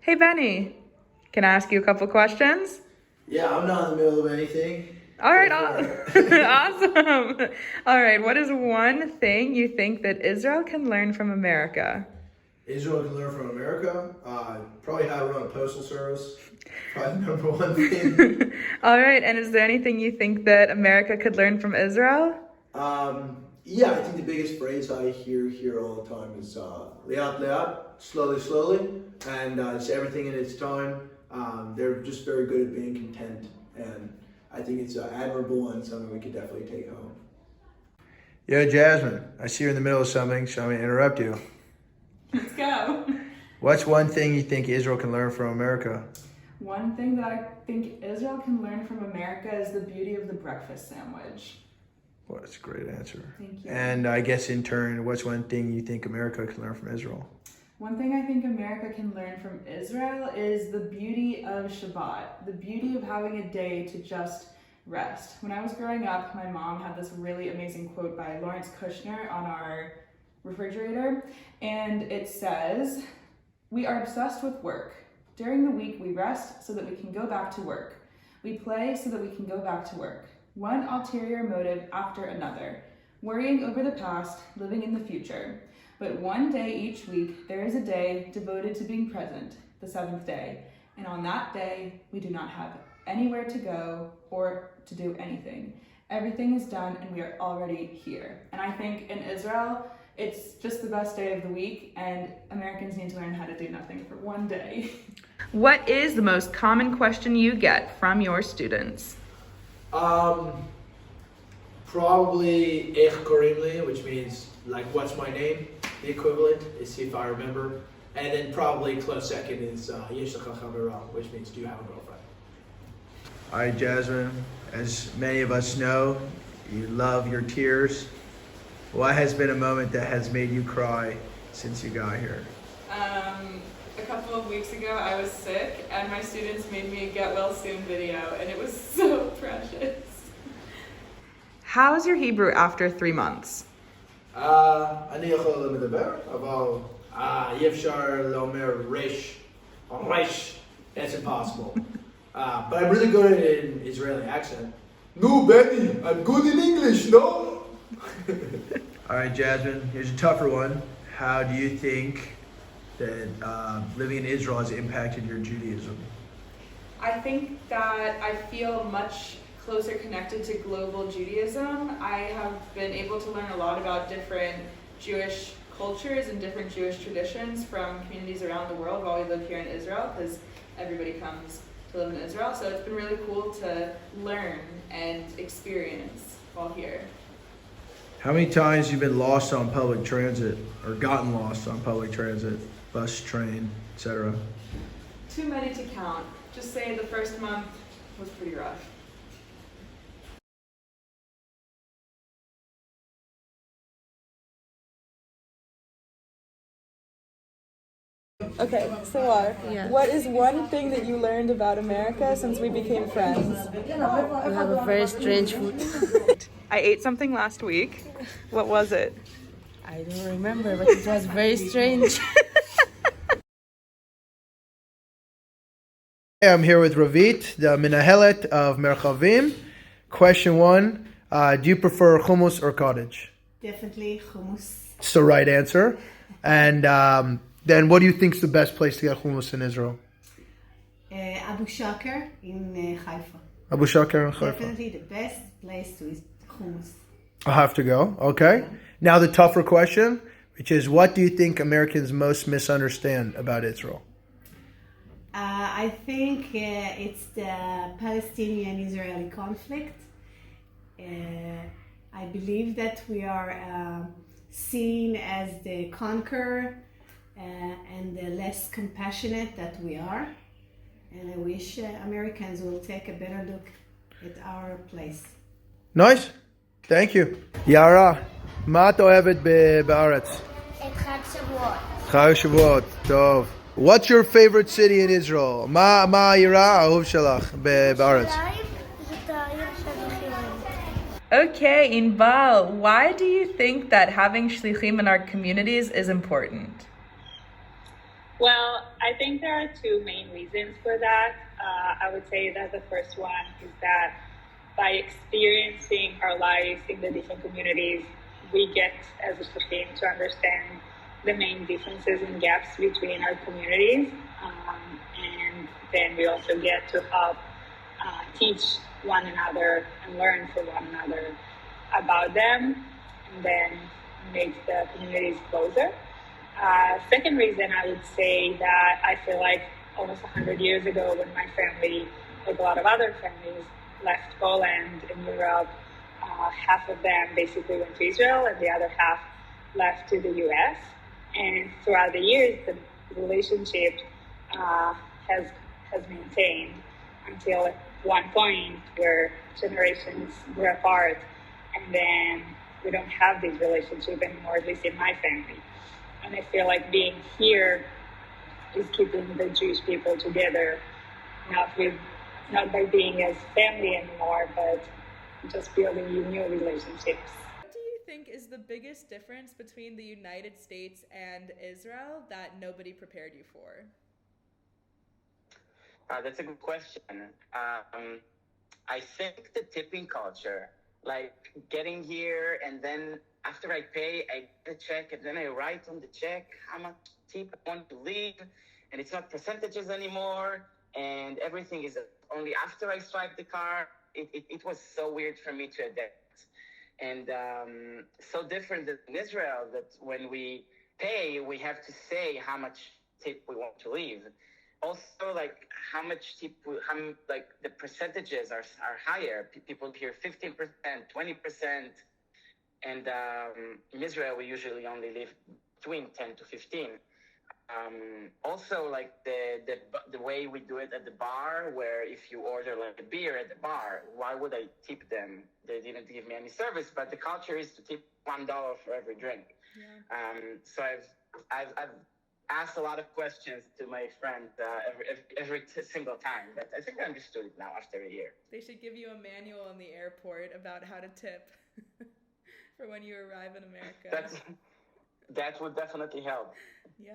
Hey, Benny, can I ask you a couple questions? Yeah, I'm not in the middle of anything. All right, Go for it. awesome. All right, what is one thing you think that Israel can learn from America? Israel can learn from America. Probably how to run a postal service. Probably the number one thing. All right, and is there anything you think that America could learn from Israel? Yeah, I think the biggest phrase I hear here all the time is "leat leat," slowly, slowly, and it's everything in its time. They're just very good at being content, and I think it's admirable and something we could definitely take home. Yo, Jasmine, I see you're in the middle of something, so I'm going to interrupt you. Let's go. What's one thing you think Israel can learn from America? One thing that I think Israel can learn from America is the beauty of the breakfast sandwich. Well, that's a great answer. Thank you. And I guess in turn, what's one thing you think America can learn from Israel? One thing I think America can learn from Israel is the beauty of Shabbat, the beauty of having a day to just rest. When I was growing up, my mom had this really amazing quote by Lawrence Kushner on our refrigerator, and it says, "We are obsessed with work. During the week, we rest so that we can go back to work. We play so that we can go back to work. One ulterior motive after another, worrying over the past, living in the future. But one day each week, there is a day devoted to being present, the seventh day. And on that day, we do not have anywhere to go or to do anything. Everything is done and we are already here." And I think in Israel, it's just the best day of the week, and Americans need to learn how to do nothing for one day. What is the most common question you get from your students? Probably "Ich korim li," which means like "What's my name?" The equivalent is "See if I remember," and then probably close second is "Yesh lecha chavera," which means "Do you have a girlfriend?" All right, Jasmine. As many of us know, you love your tears. What has been a moment that has made you cry since you got here? A couple of weeks ago, I was sick, and my students made me a get well soon video, and it was so precious. How's your Hebrew after 3 months? אני יכול לדבר, אבל אי אפשר לומר ריש. That's impossible. But I'm really good at an Israeli accent. No, Benny, I'm good in English, no? All right, Jasmine, here's a tougher one. How do you think that living in Israel has impacted your Judaism? I think that I feel much closer connected to global Judaism. I have been able to learn a lot about different Jewish cultures and different Jewish traditions from communities around the world while we live here in Israel, because everybody comes to live in Israel. So it's been really cool to learn and experience while here. How many times have you been lost on public transit or gotten lost on public transit, bus, train, etc.? Too many to count. Just say the first month was pretty rough. Okay, so what is one thing that you learned about America since we became friends? We have a very strange food. I ate something last week. What was it? I don't remember, but it was very strange. I'm here with Ravit, the Minahelet of Merchavim. Question one, do you prefer hummus or cottage? Definitely hummus. It's the right answer. And then what do you think is the best place to get hummus in Israel? Abu Shaker in Haifa. Abu Shaker in Haifa. Definitely the best place to eat hummus. I'll have to go. Okay. Now the tougher question, which is what do you think Americans most misunderstand about Israel? I think it's the Palestinian-Israeli conflict. I believe that we are seen as the conqueror and the less compassionate that we are. And I wish Americans will take a better look at our place. Nice. Thank you. יערה, מה את אוהבת בארץ? את חג שבועות. חג שבועות, טוב. What's your favorite city in Israel? מה העיר האהוב שלך בארץ? זאת העיר של החילונים. Okay, Inbal, why do you think that having shlichim in our communities is important? Well, I think there are two main reasons for that. I would say that the first one is that by experiencing our lives in the different communities, we get as a team to understand the main differences and gaps between our communities. And then we also get to help teach one another and learn from one another about them, and then make the communities closer. Second reason, I would say that I feel like almost 100 years ago, when my family, like a lot of other families, left Poland and Europe, half of them basically went to Israel and the other half left to the US. And throughout the years, the relationship has maintained until at one point where generations grew apart, and then we don't have this relationship anymore, at least in my family. And I feel like being here is keeping the Jewish people together, not by being as family anymore, but just building new relationships. What do you think is the biggest difference between the United States and Israel that nobody prepared you for? That's a good question. I think the tipping culture, like getting here and then after I pay, I get a check and then I write on the check how much tip I want to leave, and it's not percentages anymore, and everything is only after I swipe the card. It was so weird for me to adapt, and so different than in Israel, that when we pay, we have to say how much tip we want to leave. Also, like how much tip, like the percentages are higher. People here 15%, 20%, and in Israel we usually only leave between 10 to 15. Also, like the way we do it at the bar, where if you order like a beer at the bar, why would I tip them? They didn't give me any service, but the culture is to tip $1 for every drink. Yeah. So I've asked a lot of questions to my friend every single time, but I think I understood it now after a year. They should give you a manual in the airport about how to tip for when you arrive in America. That would definitely help. Yeah.